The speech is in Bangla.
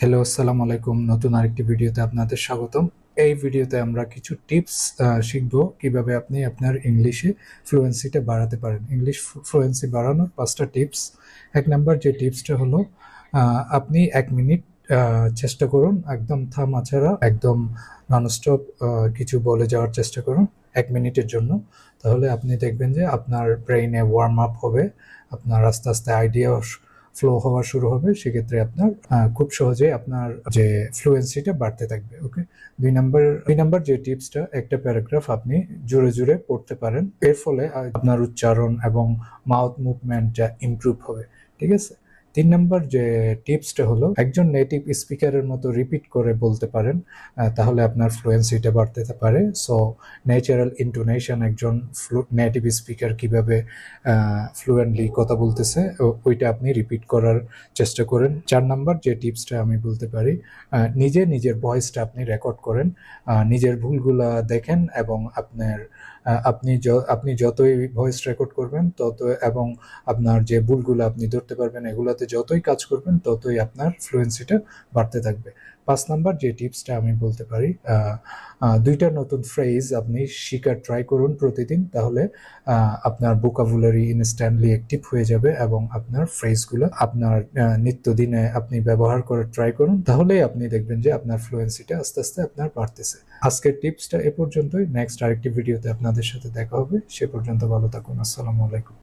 হ্যালো, আসসালামু আলাইকুম। নতুন আরেকটি ভিডিওতে আপনাদের স্বাগতম। এই ভিডিওতে আমরা কিছু টিপস শিখব কিভাবে আপনি আপনার ইংলিশে ফ্লুয়েন্সিটা বাড়াতে পারেন। ইংলিশ ফ্লুয়েন্সি বাড়ানোর ৫টা টিপস। ১ নাম্বার যে টিপসটা হলো আপনি ১ মিনিট চেষ্টা করুন একদম থামা ছাড়া, একদম ননস্টপ কিছু বলে যাওয়ার চেষ্টা করুন ১ মিনিটের জন্য। তাহলে আপনি দেখবেন যে আপনার ব্রেইনে ওয়ার্ম আপ হবে, আপনার আস্তে, আস্তে আইডিয়া ফ্লো হওয়া শুরু হবে। সেক্ষেত্রে আপনার খুব সহজেই আপনার যে ফ্লুয়েন্সিটা বাড়তে থাকবে। ওকে। ২ নাম্বার যে টিপসটা, একটা প্যারাগ্রাফ আপনি জোরে জোরে পড়তে পারেন। এর ফলে আপনার উচ্চারণ এবং মাউথ মুভমেন্ট যা ইমপ্রুভ হবে। ঠিক আছে? ৩ নাম্বার যে টিপসটা হলো একজন নেটিভ স্পিকারের মতো রিপিট করে বলতে পারেন, তাহলে আপনার ফ্লুয়েন্সিটা বাড়তে পারে। সো ন্যাচারাল ইন্টোনেশন, একজন নেটিভ স্পিকার কিভাবে ফ্লুয়েন্টলি কথা বলতেছে ওইটা আপনি রিপিট করার চেষ্টা করেন। ৪ নাম্বার যে টিপসটা আমি বলতে পারি, নিজের ভয়েসটা আপনি রেকর্ড করেন, নিজের ভুলগুলা দেখেন এবং আপনি যতই ভয়েস রেকর্ড করবেন তত এবং আপনার যে ভুলগুলো আপনি ধরতে পারবেন, এগুলাতে যতই কাজ করবেন ততই আপনার ফ্লুয়েন্সিটা বাড়তে থাকবে। ৫ নাম্বার যে টিপসটা আমি বলতে পারি, ২টা নতুন ফ্রেজ আপনি শিখার ট্রাই করুন প্রতিদিন। তাহলে আপনার ভোকাবুলারি ইনস্ট্যান্টলি অ্যাক্টিভ হয়ে যাবে এবং আপনার ফ্রেজগুলো আপনার নিত্যদিনে আপনি ব্যবহার করে ট্রাই করুন। তাহলেই আপনি দেখবেন যে আপনার ফ্লুয়েন্সিটা আস্তে, আস্তে আপনার বাড়তেছে। আজকের টিপসটা এ পর্যন্তই। নেক্সট আরেকটি ভিডিওতে আপনাদের সাথে দেখা হবে। সে পর্যন্ত ভালো থাকুন। আসসালামু আলাইকুম।